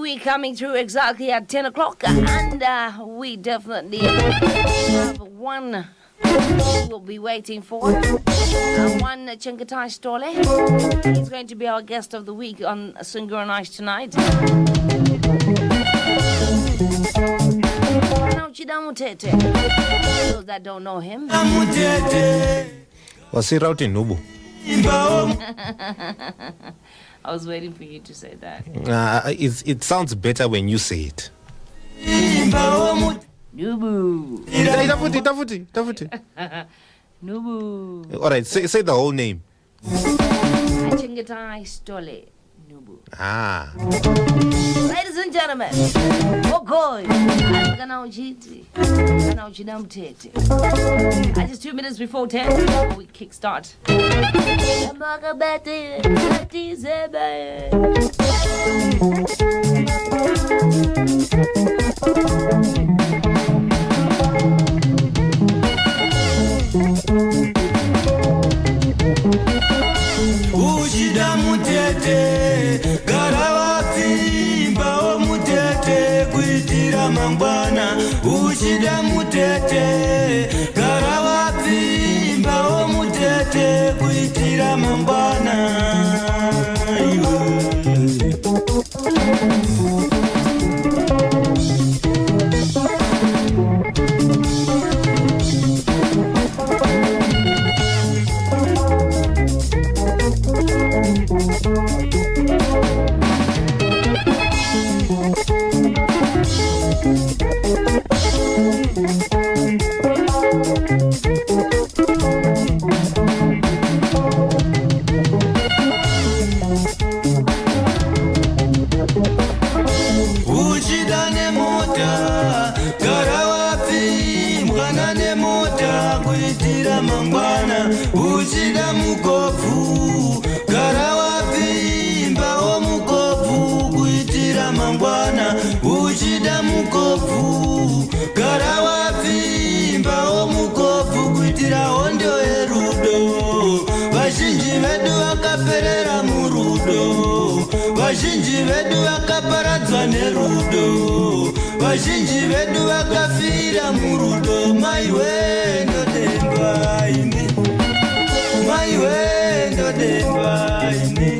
We're coming through exactly at 10 o'clock, and we definitely have one we'll be waiting for. One Chengetai Stole. He's going to be our guest of the week on Sungur and Ice tonight. Those that don't know him. Was he out in Nubu? I was waiting for you to say that. It sounds better when you say it. Nubu. Nubu. All right, say the whole name. Chengetai Stole. Nubu. Ah. Ladies and gentlemen, just 2 minutes before 10, we kickstart. Ushida mutete garawapimba o mutete kuitira mangwana. Ushida mutete garawapimba o mutete kuitira mangwana. Uchida mukofu garawapimba o mukofu kuitira mangwana. Uchida mukofu garawapimba o mukofu kuitira hondo erudo. Vazhinji vedu vakaperera murudo. Vazhinji vedu vakaparadzwa nerudo. Vazhinji vedu vakafira murudo. Maiwe ndodemba ini. Maiwe ndodemba ini.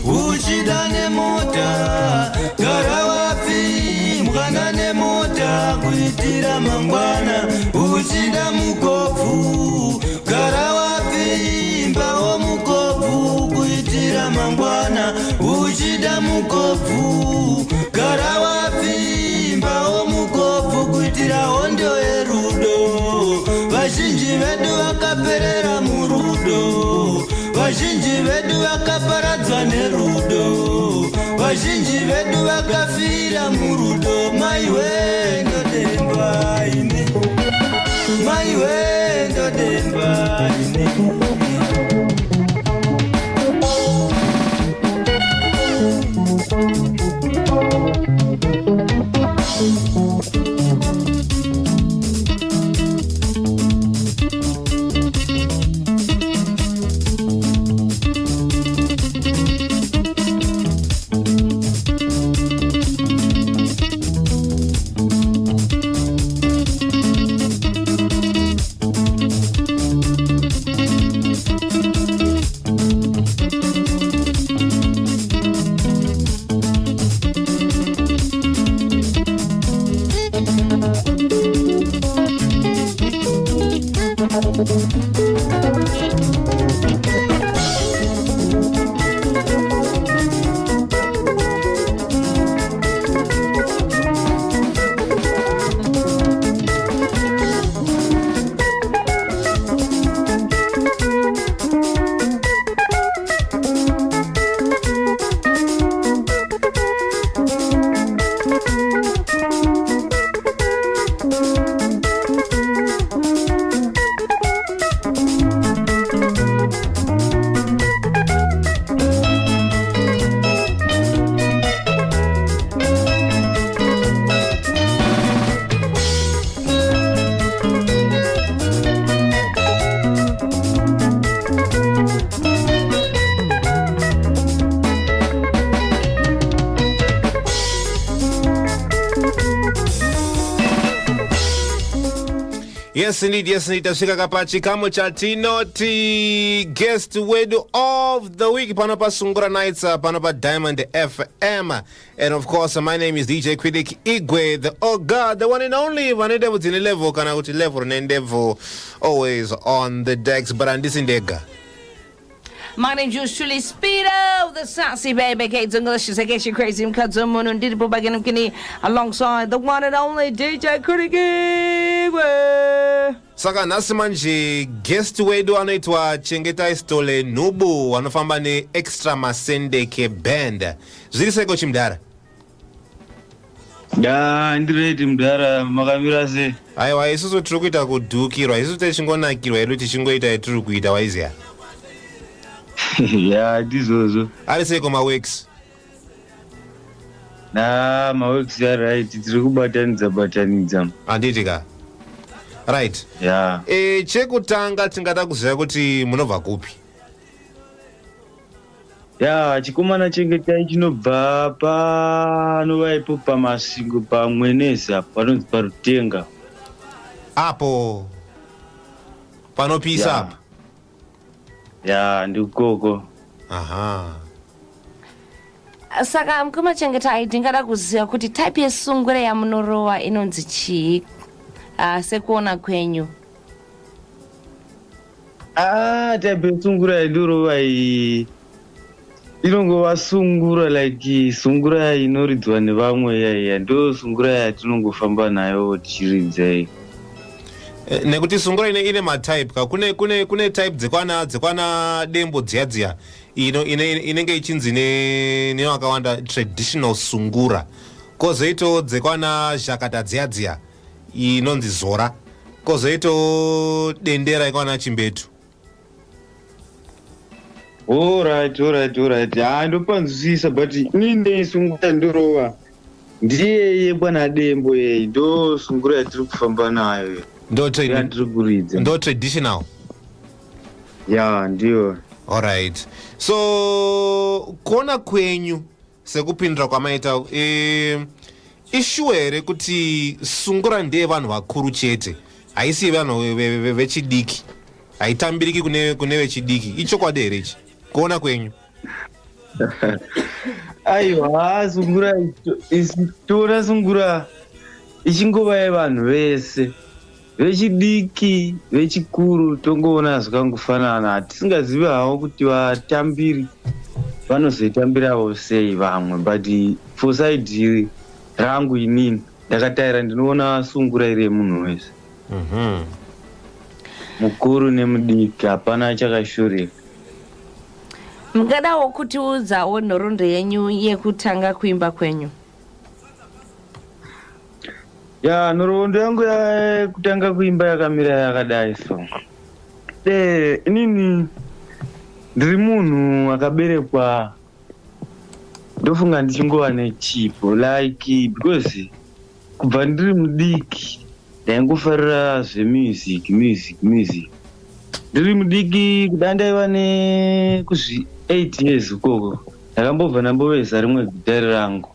Uchida nemota garawapi mwana nemota kuitira mangwana. Uchida mukofu garawapi mbao mukofu kuitira mangwana. Uchida mukofu garawapi mbao mukofu kuitira hondo erudo. Vazhinji vedu vakaperera murudo. Vazhinji vedu vakaparadzwa nerudo. Vazhinji vedu vakafira murudo. Maiwe ndodemba ini. Maiwe ndodemba ini. Yes indeed, tasvika kapachikamu chatinoti guest wedu of the week pano pa Sungura Nights pano pa Diamond FM. And of course my name is DJ Critic Igwe, the God, the one and only vanede within level kana kuti level nendevo, always on the decks but andisindega. My name's yours truly, Speedo, the sassy baby, Kate's English, I guess you're crazy, Mkazumun, and Didi Bobagan Kini, alongside the one and only DJ Critic Igwe. Saka nasimanje guest wedu anaitwa Chengeta Stole Nubu, wanafamba ni Extra Masende ke band. Ziliseko chimdara? Ya, ndireti mdara makamira se. Aiwa, isusu turukuita kudhukirwa, isusu techingonakirwa edu tichingoita turukuita waizia. Ya, dizozo. Aliseko maworks? Na maworks ya right, tiri Anditika. Right. Ya. Chekutanga tingada kuziva kuti munobva kupi? Ya, chikomana Chengeta chinobva panova ipo pamasingo pamweneza panonzi parutenga. Apo panopisa apo? Ya, ndikoko. Aha. Saka mkuma Chengeta tingada kuziva kuti type yesungura yamunorowa inonzi chii sekuona kwenyu. Type yesungura indorowa iyi inongova sungura like sungura inoridzwa nevamwe yaiya ndo sungura yatinongofamba nayo tichiridza iyi. Nekuti sungura ine matype ka kune type dzekwana dembo dziya inenge ichinzi nevakawanda traditional sungura, kozoito dzekwana zhakata dziya inonzi zora, kozoito dendera ikwana chimbetu. Alright. Ndopanzwisisa but nine sungura ndorova ndiye bwana dembo yeye ndo sungura yatiri kufamba nayo. Ndo traditional. Ya, ndiyo. Alright. So kuona kwenyu sekupindira kwamaita ishuwa here kuti sungura ndiye vanhu vakuru chete, haisi vanhu vechidiki, haitambiriki kune vechidiki. Ichokwadi here ichi kuona kwenyu? Aiwa, sungura toona sungura ichingova yevanhu vese, vechidiki vechikuru tongoona zvakangofanana. Tisingazivi havo kuti vatambiri vanozoitambirawo sei vamwe, but for side rangu inini ndakataira ndinoona sungura iri yemunhu wese. Mukuru nemudiki hapana chakashoreka. Mungadawo kutiudzawo nhoroondo yenyu yekutanga kuimba kwenyu? Ya, nhoroondo yangu yekutanga kuimba yakamira yakadai so. Inini ndiri munhu akaberekwa ndofunga ndichingova nechipo like because kubva ndiri mudiki ndaingofarira zvemusic. Ndiri mudiki kuda ndaiva nekuzvi 8 years ukoko ndakambobva ndamboveza rimwe gitari rangu.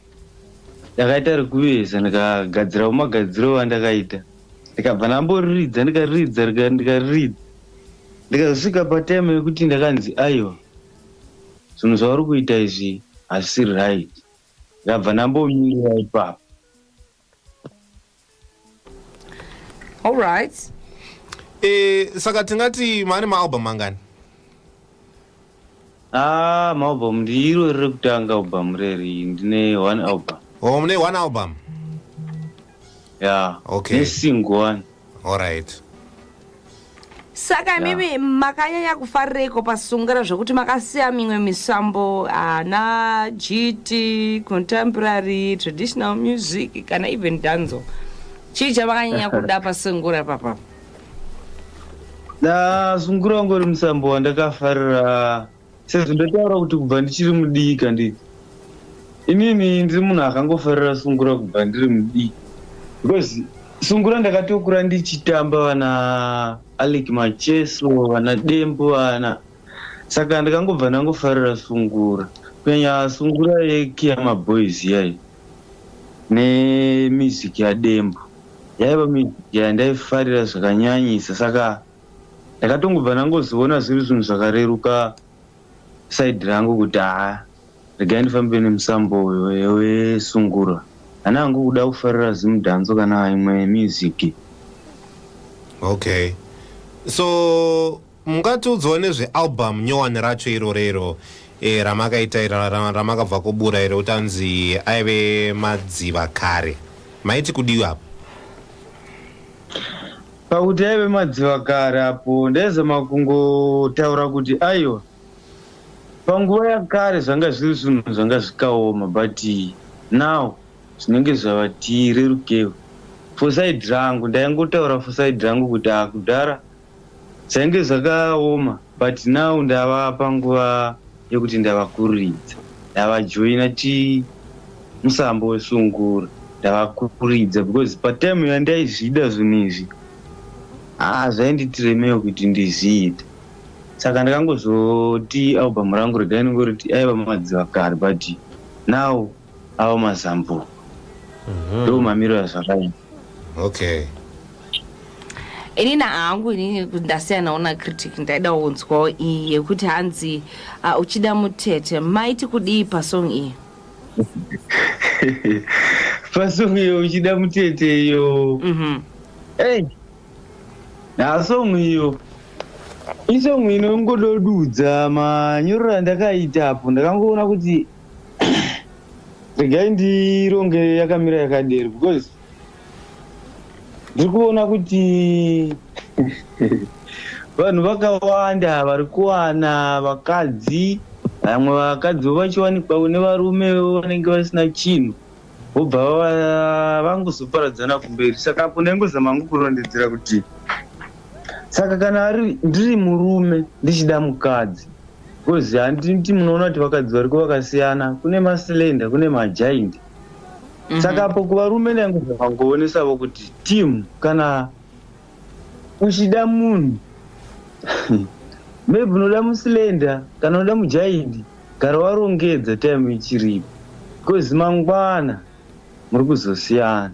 Ndakaita rekuveza ndikagadzirawo magadziro andakaita, ndikabva ndamboriridza ndikaridza ndikasvika patime yekuti ndakanzi aiwa zvinhu zvauri kuita izvi hazvisi right, ndikabva ndambomirira ipapo. Alright. Saka tingati mane maalbum angani? Maalbum ndiro riri kutanga album reri, ndine 1 album. Oh, mune 1 album? Yeah. Okay. Single 1. Alright. Saka mimi makanyanya kufarireko pasungura zvokuti makasiya mimwe misambo na GT, contemporary, traditional music kana even danzo. Chii chamakanyanya kuda pasungura papa? Sungura ngori musambo wandakafarira sezvo ndotaura kuti kubva ndichiri mudiki handiti. Inini ndiri munhu akangofarira sungura kubva ndiri mudiki because sungura ndakatokura ndichitamba vana Alec Macheso, vana Dembo, vana saka ndikangobva ndangofarira sungura, kunyanya sungura yeKiyama Boys yayi nemusic yaDembo. yaiva miziki yandaifarira zvakanyanyisa, saka ndakatongobva nangozoona zviri zvinhu zvakareruka saidhi rangu kuti regai ndifambe nemusambo wesungura. Hana hangu kuda kufarira zimudhanzo kana imwe miziki. Okay, so mungatiudzawo nezvealbum nyowani racho irorero ramakaita ramakabva kubura iro utanzi aive madziva kare, maiti kudiwa apo? Pakuti aive madziva kare apo ndaizama kungotaura kuti aiwa, panguva yakare zvanga zviri zvinhu zvanga zvikaoma, but now zvinenge zvavati rerukewo. For side rangu ndaingotaura for side rangu kuti kudhara zvainge zvakaoma, but now ndava panguva yekuti ndavakuridza, ndavajoina musambo wesungura, ndavakuridza because patime yandaizvida zvinhu izvi zvainditiremewo kuti ndizviita. Saka ndakangozoti album rangu regai ningoriti aiva madziva kare, but now ava mazambo. Ndo mamiro azvakaita. Okay. Inini hangu ndasiyanawo nacritic ndaida kunzwawo iyi yekuti hanzi uchida mutete, maiti kudii pasong iyi? Pasong iyo uchida mutete iyo, song iyo isong inongododudza manyorero andakaita apo. Ndakangoona kuti regai ndironge yakamira yakadero, because ndiri kuona kuti vanhu vakawanda vari kuwana vakadzi, vamwe vakadzi vachiwanikwawo nevarume vanenge vasina chinhu, vobva vangozoparadzana kumberi. Saka apo ndaingozama hangu kurondedzera kuti saka kana ndiri murume ndichida mukadzi, because handiti munoona kuti vakadzi variko vakasiyana, kune masilenda kune majaindi. Saka apo kuvarume ndaingozamangoonesavo kuti timu kana uchida munhu maybe unoda musilenda kana unoda mujaindi, gara warongedza time ichiripo, because mangwana muri kuzosiyana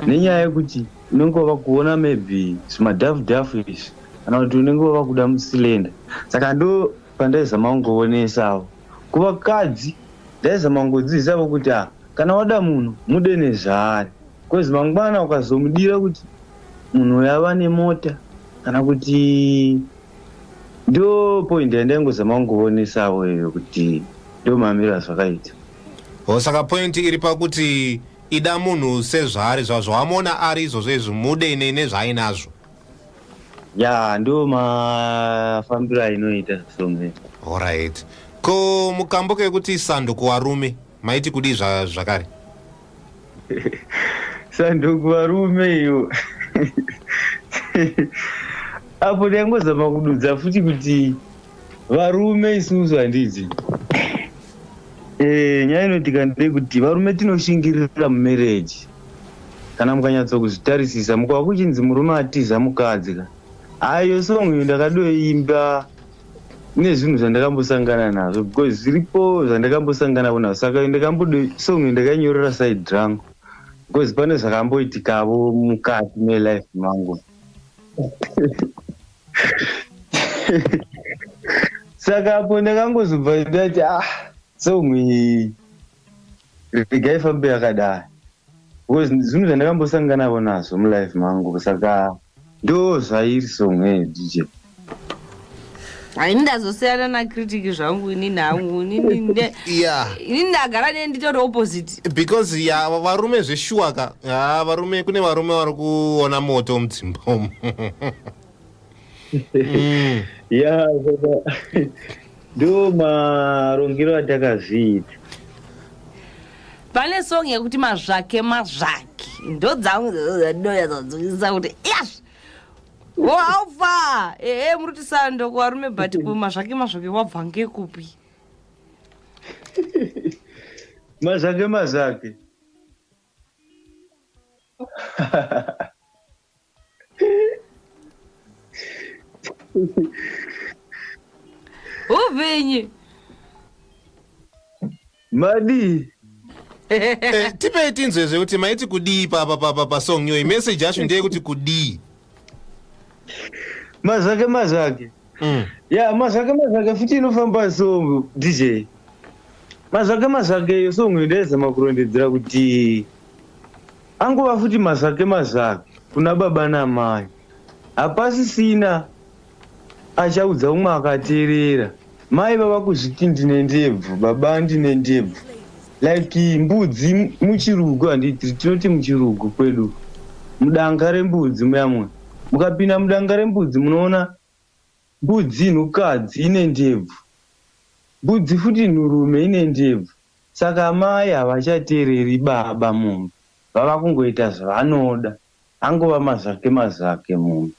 nenyaya yekuti unenge wava kuona maybe zvimadhafudhafu izvi kana kuti unenge wava kuda musilenda. Saka ndo pandaizama kungoonesawo kuvakadzi, ndaizama kungodzidzisavo kuti kana wada munhu mude nezvaari, because mangwana ukazomudira kuti munhu yava nemota kana kuti, ndo point yandaingozama kungoonesawo iyo kuti ndo mamiro azvakaita. Saka point iri pakuti ida munhu sezvaari, zvawamona ari izvozvo izvi mude nezvaainazvo. Ndo mafambiro ainoita song. Alright. Ko mukambo kekuti sando kuvarume maiti kudii zvakare? Sando kuvarume iyo apo ndaingozama kududza futi kuti varume isusu handiti nyaya inotika ndei kuti varume tinoshingirira mumereji. Kana mukanyatsokuzvitarisisa mukava kuchinzi murume atiza mukadzi iyo song iyo ndakadoimba nezvinhu zvandakambosangana nazvo, because zviripo zvandakambosangana nazvo. Saka song iyo ndakanyorera side rangu, because pane zvakamboitikavo mukati melife mangu. Saka apo ndakangozobva ndati song iyi regai fambe yakadai, because zvinhu zvandakambosangana nazvo mulife mangu. Saka ndo zvairi song DJ. Ini ndazosiyana nacritic zvangu, inini hangu inini ndagara nenditori opposite, because varume zveshuwaka varume, kune varume vari kuona moto mudzimba umu. Ndo marongero atakazviita. pane song yekuti mazvake ndo dzangu ndoyadzadzisa kuti yes waufa muriti sando kuvarume, but mazvake wabva ngekupi? mazvake uvinyi madi Tipe tinzwe zvekuti maiti kudii pa song yo message yacho ndeye kuti kudii. mazake ya mazake futi inofamba song DJ mazake yo song ndezama kurondedzera kuti angova futi mazake kuna baba namai hapasisina achaudza umwe akateerera mai vava kuzviti ndine ndebvu baba ndine ndebvu like mbudzi muchirugu handiti tinoti muchirugu kwedu mudanga rembudzi muyamwe mukapinda mudanga rembudzi munoona mbudzi nhukadzi ine ndebvu mbudzi futi nhurume ine ndebvu saka mai havachateereri baba munhu vava kungoita zvavanoda angova mazake munhu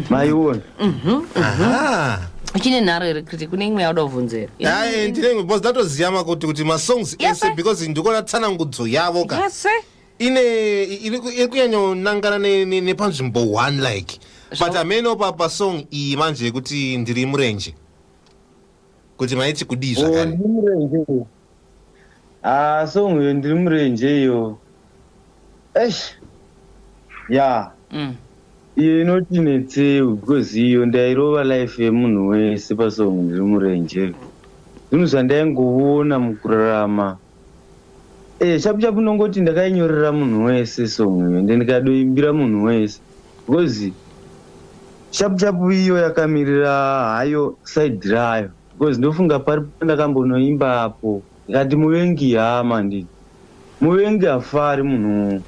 maiona uchine nharo here kuti kune imwe yauda kubvunzera ndinenge because ndatoziva kuti masongs ese because ndikuona tsanangudzo yavo ka iri kunyanyonangana nepanzvimbo 1 like but ameno pasong iyi manje yekuti ndiri murenje kuti maiti kudii zvakare song iyo ndiri murenje iyo ya iyo inoti netseu because iyo ndairova life yemunhu wese pasong ndiri murenje zvinhu zvandaingoona mukurarama chapu nongoti ndakainyorera munhu wese song iyo ndikadoimbira munhu wese because chapu iyo yakamirira hayo side rayo because ndofunga pari pandakambonoimbapo ndikati muvengi hama nditi muvengi hafari munhu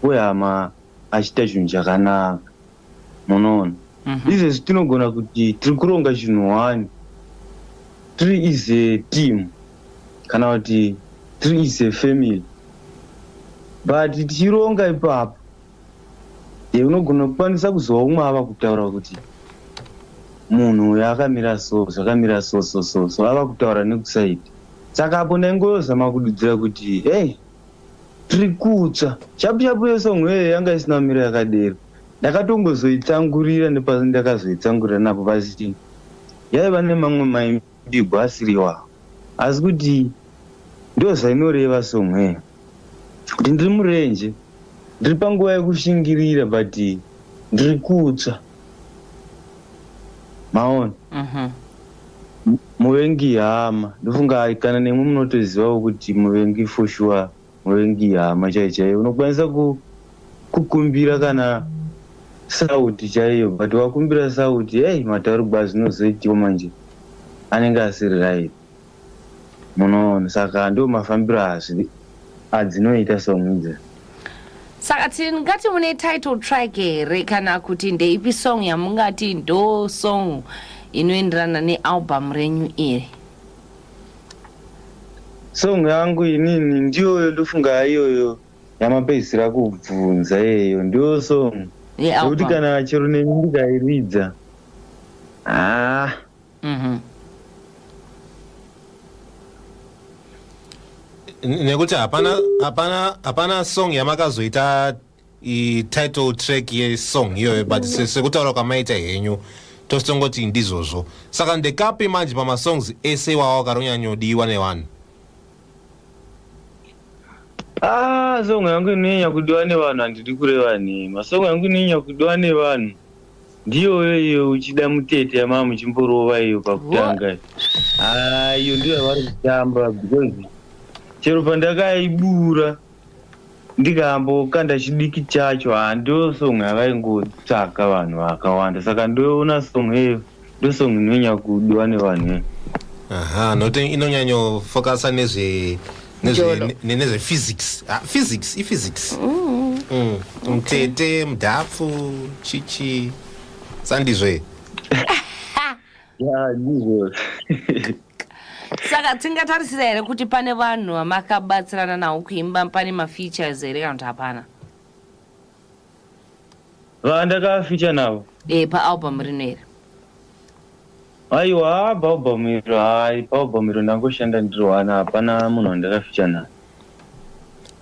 wehama achiita chinhu chakanaka munoona izvezvi tinogona kuti tiri kuronga chinhu 1 tiri is a team kana kuti tiri is a family but tichironga ipapo unogona kukwanisa kuzova umwe ava kutaura kuti munhu uyu akamira so zvakamira so ava kutaura nekusaidi saka apo ndaingozama kududzira kuti tiri kutsva chapu yesong iyoyo yanga isina miro yakadero ndakatongozoitsangurira nepandakazoitsangurira napo pasiti yaiva nemamwe maimbigwa asiri iwawo asi kuti ndo zvainoreva song kuti ndiri murenje ndiri panguva yekushingirira but ndiri kutsva maona muvengi hama ndofunga kana nemwe munotozivawo kuti muvengi for sure muvengi hama chaiyo unokwanisa kukumbira kana sauti chaiyo but wakumbira sauti mataurirwa zvinozoitiwa manje anenge asiri right munoona saka ndo mafambiro adzinoita song idzi saka tingati mune title track here kana kuti ndeipi song yamungati ndo song inoenderana nealbum renyu iri song yangu inini ndiyoyo ndofunga iyoyo yamapedzisira kubvunza yeyo ndiyo song yekuti kana chero neni ndikairidza nekuti hapana song yamakazoita title track yesong iyoyo but sekutaura kwamaita henyu tositongoti ndizvozvo saka ndekapi manje pamasongs ese wawa wakaronyanyodiwa nevanhu song yangu inonyanya kudiwa nevanhu handidi kureva nhema song yangu inonyanya kudiwa nevanhu ndiyoyo iyo uchida mutete yamava muchimborova iyo pakutanga iyo ndiyo yavari kutamba because chero pandakaibura ndikambokanda chidiki chacho handiyo song yavaingotsvaka vanhu vakawanda saka ndoona song iyo ndo song inonyanya kudiwa nevanhu nokuti inonyanyofokasa nezvephysics iphysics mutete mudhapfu chichi sandizve ndizvo saka tingatarisira here kuti pane vanhu vamakabatsirana navo kuimba pane mafeatures here kana kuti hapana vandakafeature navo paalbum rino here aiwa paalbum iro ndangoshanda ndiri wana hapana munhu wandakafeature naye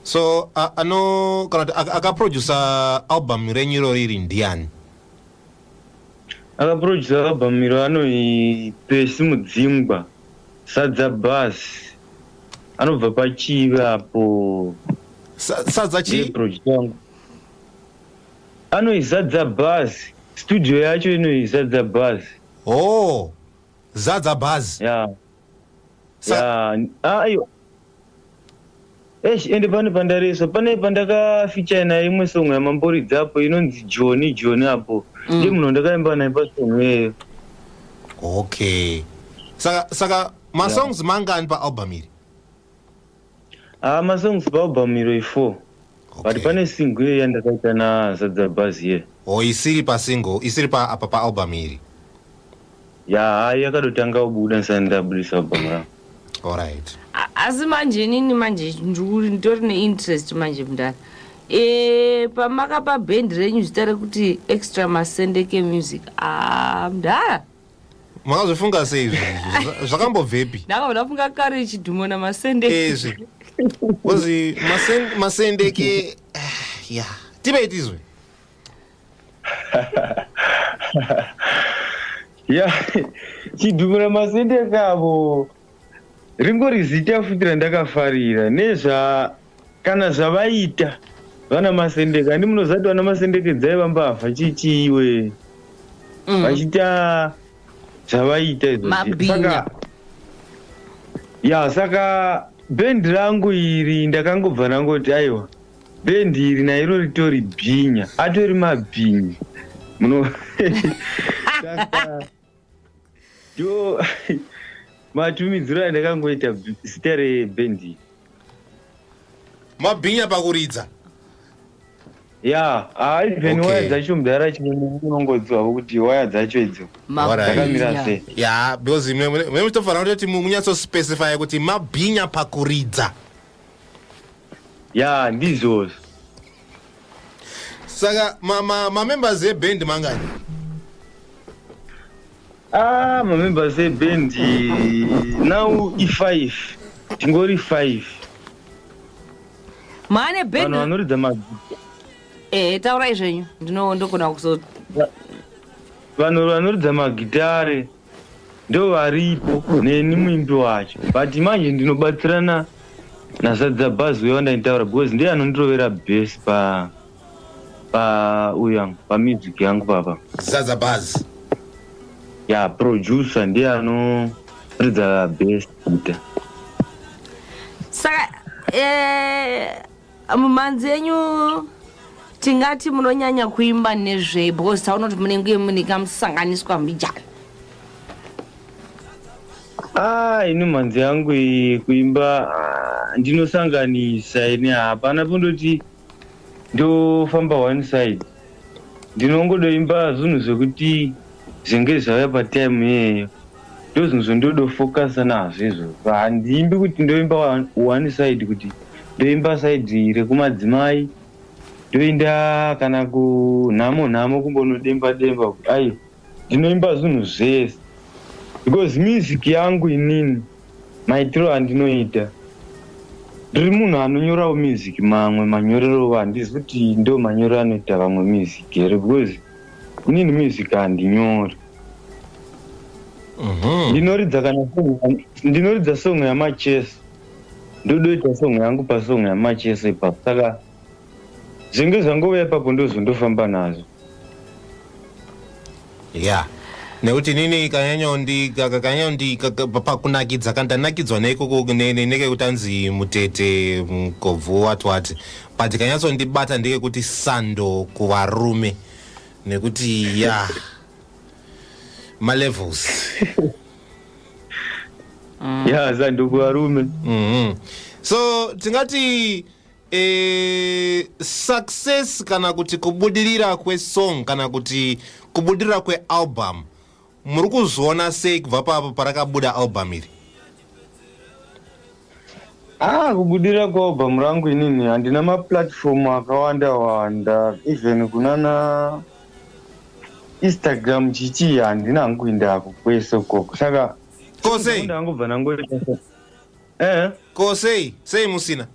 so kana kuti akaprodusa album renyu iro riri ndiani akaprodusa album iro anoi Pesi Mudzingwa sadza basi anobva pachive apo sadza chii project yangu anoizadza bhazi studio yacho inoizadza bhazi oh zadza bhazi aiwa ende pane pandareso pane pandakaficha naye imwe songo yamamboridzapo inonzi John apo ndi munhu ndakaimba naye pasongo yeyo. Okay, saka masongs mangani paalbum iri? Masongs paalbum iri 4 but pane single iyo yandakaita nazadza bhazi ye. Isiri pasingle, isiri apa paalbum iri? Yakadotanga kubuda ndisandabudisa album rangu. Alright. Asi manje nini manje nditori neinterest manje mndani. Pamakapa band renyu zita rekuti Extra Masendeke Music. Mndara. Makazofunga sei zvakambobvepi? Ndakafunga kare chidhumo namasendeke. Kozi masendeke tibeitizwe. Chidhumo namasendeke avo ringori zita futi randakafarira nezva kana zvavaita vana masendeke handi munozati vana masendeke dzaiva mbavha chichiiwe vachiita zvavaita saka bendi rangu iri ndakangobva nangoti aiwa bendi iri nairo ritori bhinya atori mabhinyi saka ndo matumidziro andakangoita zita rebendi mabhinya pakuridza even waya dzacho mudhara chinongodziwa kuti waya dzacho idzo dzakamira sei because mutofanira kutoti munyatsospecify kuti mabhinya pakuridza ndizvozvo. Saka mamembers ebhendi mangani? Mamembers ebendi now i5 tingori 5 mane band vanoridza magitare taurai zvenyu ndokona kuzo vanhu vanoridza magitare ndo varipo neni muimbi wacho but manje ndinobatsirana nazadza bhazi uyo wandaitaura because ndiye anondirovera base uyangu pamusic yangu papa zadza bhazi producer ndiye anoridza best guitar. Saka mumanzi enyu tingati munonyanya kuimba nezve because taunoti munenge mune kamusanganiswa mbijana. Ini manzi yangu kuimba ndinosanganisa ini hapana pondoti ndofamba one side ndinongodoimba zvinhu zvekuti zvinge zvauya patime iyeyo ndo zvinhu zvondodofocusa nazvo izvo handiimbi kuti ndoimba one side kuti ndoimba side rekumadzimai ndoinda kana kunhamo kumbonodemba kuti ai ndinoimba zvinhu zvese because music yangu inini maitiro andinoita ndiri munhu anonyorawo music mamwe manyorero handizi kuti ndo manyorero anoita vamwe music here because inini music handinyori. Ndinoridza song yamachesa ndodoita song yangu pasong yamachesa ipapo saka zvinge zvangouya ipapo ndozvondofamba nazvo. nekuti nini kanyanyondi pakunakidza kandanakidzwa neikoko nekekutanzi mutete mukobvu wati but kanyatsondibata ndekekuti sando kuvarume nekuti malevels sando kuvarume. So tingati success kana kuti kubudirira kwesong kana kuti kubudirira kwealbum muri kuzviona sei kubva papo parakabuda album iri? Kubudirira kwealbum rangu inini handina maplatform akawanda even kunana Instagram chichi handina hanguindako kwese ukoko saka kosei ndangobva nangoita kosei sei musina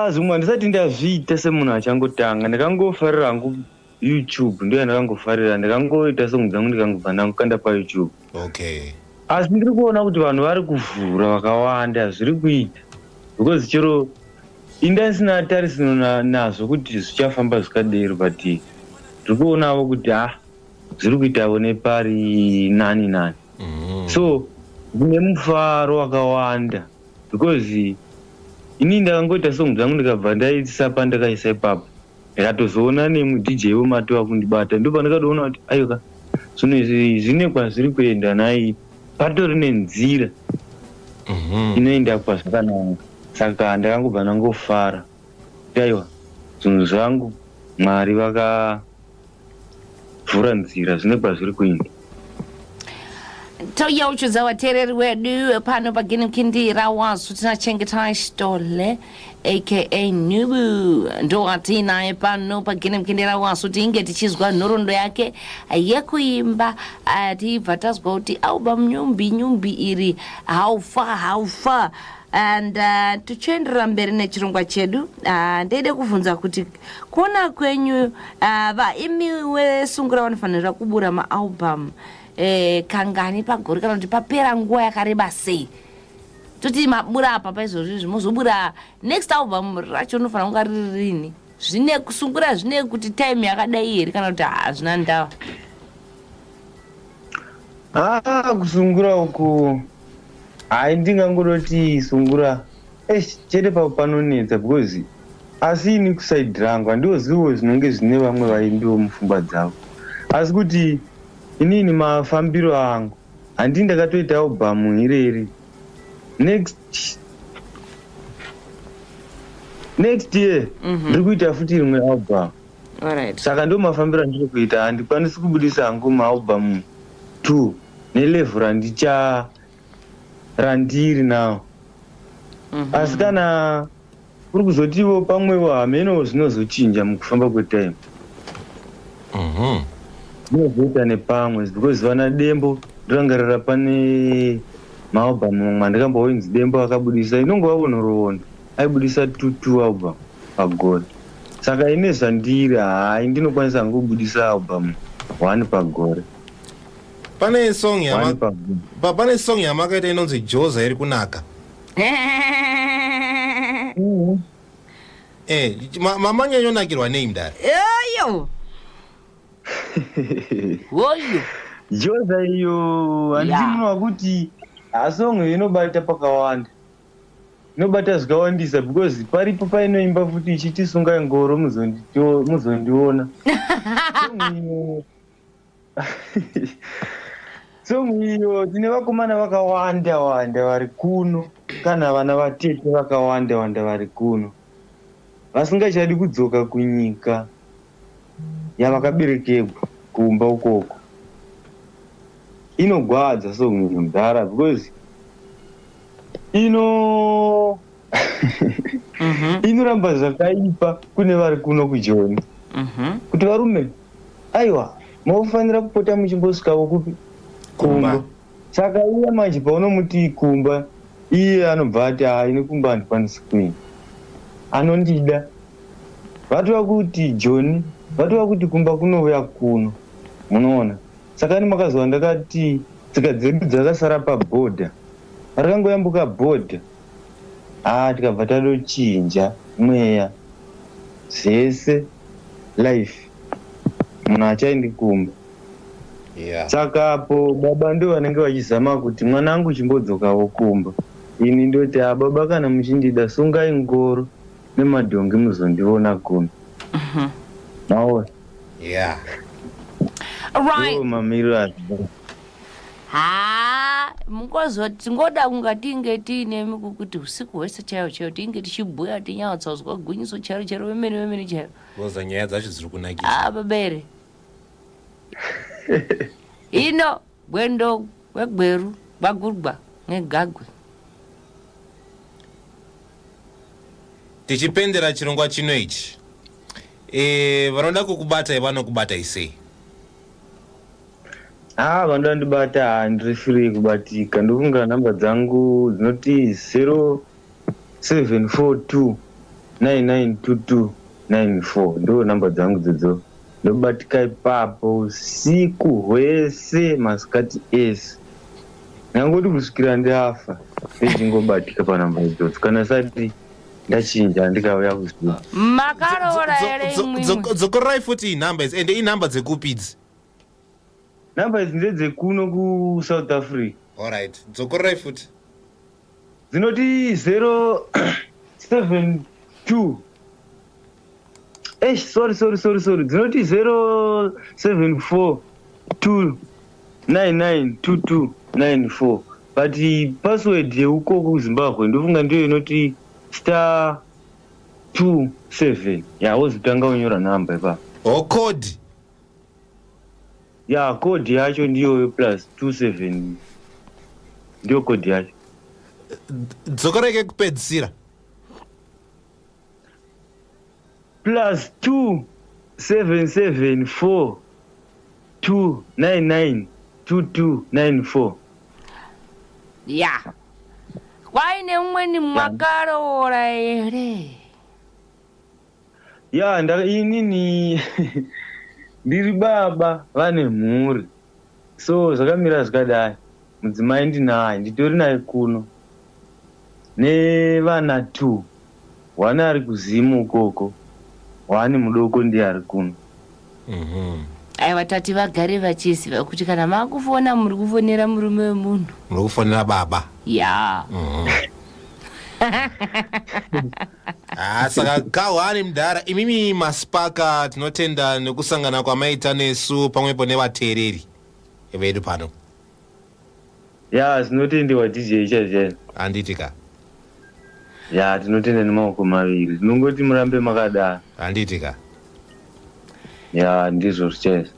zvimwe handisati ndazviita semunhu achangotanga ndikangofarira hangu YouTube ndiyo yandakangofarira ndikangoita songo dzangu ndikangobva ndangokanda paYouTube. Okay. asi ndiri kuona kuti vanhu vari kuvhura vakawanda zviri kuita because chero indasina tarisino nazvo kuti zvichafamba zvikadero but tiri kuonawo kuti zviri kuitawo nepari nani so kune mufaro wakawanda because ini ndakangoita songo dzangu ndikabva ndaisa pandakaisa ipapo ndikatozoona nemudj wematova kundibata ndo pandakatoona kuti ayoka zvinhu izvi zvine kwazviri kuenda nai patori nenzira inoenda kwazvakanaka saka ndakangobva ndangofara kuti aiwa zvinhu zvangu Mwari vakavhura nzira zvine kwazviri kuenda. Toyauchudza vateereri wedu pano paginimkindira wasu tinachengeta Stole aka Nubu ndo atinaye pano paginimkindira wasu tinge tichizwa nhoroondo yake yekuimba tibva tazwa kuti album nyumbi iri haufa and tuchienderera mberi nechirongwa chedu ndeide kubvunza kuti kuona kwenyu vaimi vesungura vanofanira kubura maalbum kangani pagore kana kuti papera nguva yakareba sei toti mabura apa paizvozvi muzobura next album racho unofanira kunga riri rini zvine kusungura zvine kuti time yakadai here kana kuti hazvina ndava kusungura uku ndingangodoti sungura chete panonetsa because asi ini kusaidi rangu handizivo zvinenge zvine vamwe vaimbiwo mupfungwa dzavo asi kuti inini mafambiro angu handi ndakatoita album ireri next year ndiri kuita futi rimwe album saka ndo mafambiro andiri kuita handikwanisi kubudisa hangu maalbum 2 nelevel randiri nawo asi kana kuri kuzotiwo pamwewo hamenowo zvinozochinja mukufamba kwetime zvinozoita nepamwe because vana dembo ndorangarira pane maalbum mamwe andikamboinzi dembo akabudisa inongova vonoroona aibudisa 2 album pagore saka ine zvandiri ndinokwanisa ngobudisa album 1 pagore. Pane song yamakaita inonzi Joza iri kunaka. Mamanyanyonakirwa nei mudare? Eyo. Woyo. Joza iyo handinowa kuti song inobata pakawanda. Inobata zvikawandisa because paripo painoimba futi ichitisunga ngoro muzondiona. Song iyo tine vakomana vakawanda vari kuno kana vana vatete vakawanda vari kuno vasingachadi kudzoka kunyika yavakaberekebwa kumba ukoko. Inogwadza song iyo mudhara because inoramba zvakaipa kune vari kuno kujoni kuti varume aiwa munofanira kupota muchimbosvikawo kupi kumba. Saka iye manje paunomuti kumba iye anobva ati ine kumba handikwanisi kuenda anondida vatova kuti joni vatova kuti kumba kunouya kuno munoona. Saka ni makazowa ndakati tsika dzedu dzakasara pabhodha parakangoyambuka bhodha tikabva tadochinja mweya zvese life munhu achaendi kumba. Saka apo baba ndo vanenge vachizama kuti mwanangu chimbodzokawo kumba. Ini ndoti baba kana muchindida sungai ngoro nemadhongi muzondiona kuno. Maona. Yeah. Right. Mamiriro mukozoti ngoda kunga tinge tiine kuti usiku hwese chaiwo tinge tichibhuya tinyatsaudzwa gwinyiso charo wemene charo. Ngoza nyaya dzacho dziri kunakisa. Babere. Ino gwendo wegweru bagurwa negagwe. Tichipendera chirongwa chino ichi vanoda kukubata vanokubata isei? vanoda ndibata handiri free kubatika. Ndofunga namba dzangu dzinoti 0742992294 ndo namba dzangu dzodzo. Ndobatika ipapo usiku hwese masikati ese Nangoti kusvikira ndafa ndichingobatika panamba idzodzo kana sati ndachinja ndikauya kuziva. Makaroora here imwimwe. Dzokorai futi inhamba idzi ende inhamba dzekupi idzi? Namba idzi ndedzekuno kuSouth Africa. Alright, dzokorai futi. Dzinoti 072. Sorry. Dzinoti 074299294. But password yeukoko kuZimbabwe ndofunga ndiyo inoti *27. Wozotanga unyora namba ipapo. Code. Code yacho ndiyo +27. Ndiyo code yacho. Dzokoreke kupedzisira. +27742992294. Yeah. Kwaine umweni makaroora here. Inini ndiri baba vane mhuri. So zvakamira zvakadai. Mudzimai ndinaye nditori naye kuno. Nevana 2. One ari kuZimu ukoko. One mudoko ndiye ari kuno. Aiwa tati vagare vachiziva kuti kana makufona muri kufonera murume wemunhu. Muri kufonera baba. Yeah. Saka kahwani mudhara imimi masipaka tinotenda nekusangana kwamaita nesu pamwepo nevateereri vedu pano. Zvinotendewa DJ chaizvo. Handitika. Tinotenda nemaoko maviri. Tinongoti murambe makadaro. Handitika. Ndizvo zvichaizvo.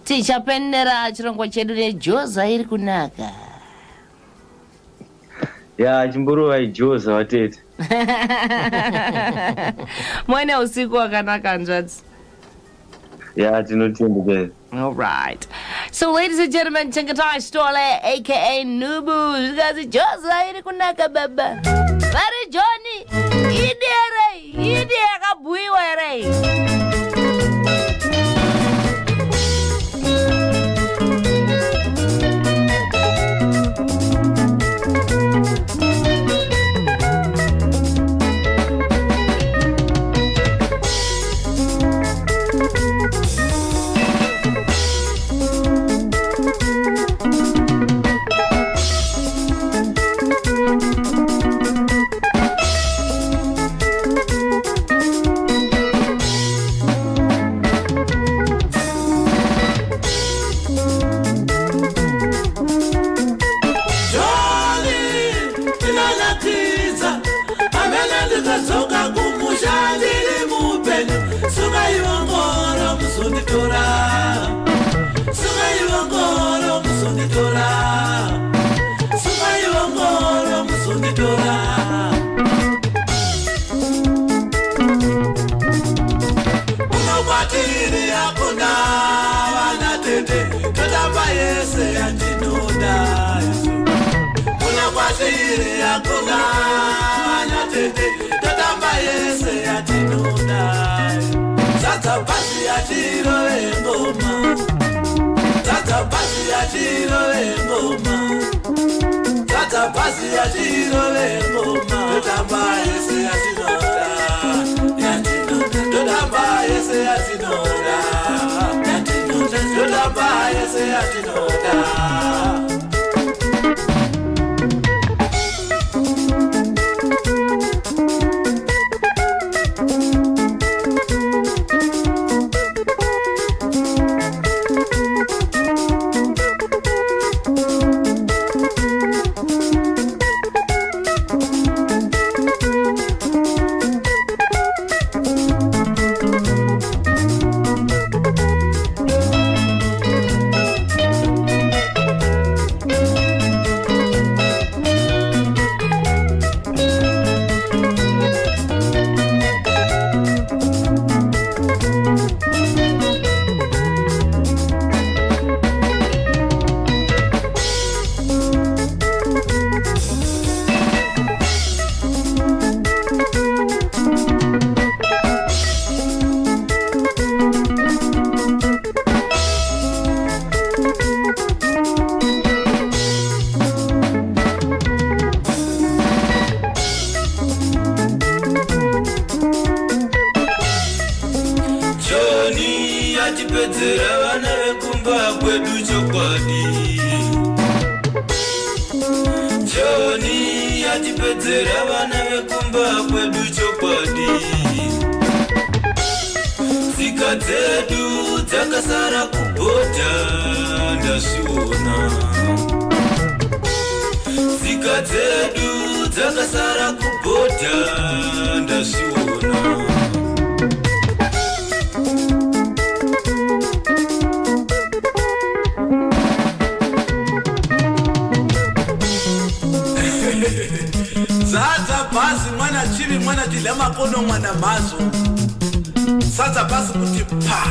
Tichapenera chirongwa chedu neJoza iri kunaka. Chimborova iJoza watete. Mwene usiku wakanaka hanzvadzi. Tinotenda. All right. So, ladies and gentlemen, Chengetai Stole, aka Nubu, zikazi Joza iri kunaka baba. Vari Johnny, idi yakabhuiwa here. yatipedzera vana vekumba kwedu chokwadi. Joni yatipedzera vana vekumba kwedu chokwadi. Tsika dzedu dzakasara kubhodha ndazviona. Tsika dzedu dzakasara kubhodha ndazviona. Zadza bhazi mwana chivi mwana tidla makono mwana mhazo. Sadza bhazi kuti pa.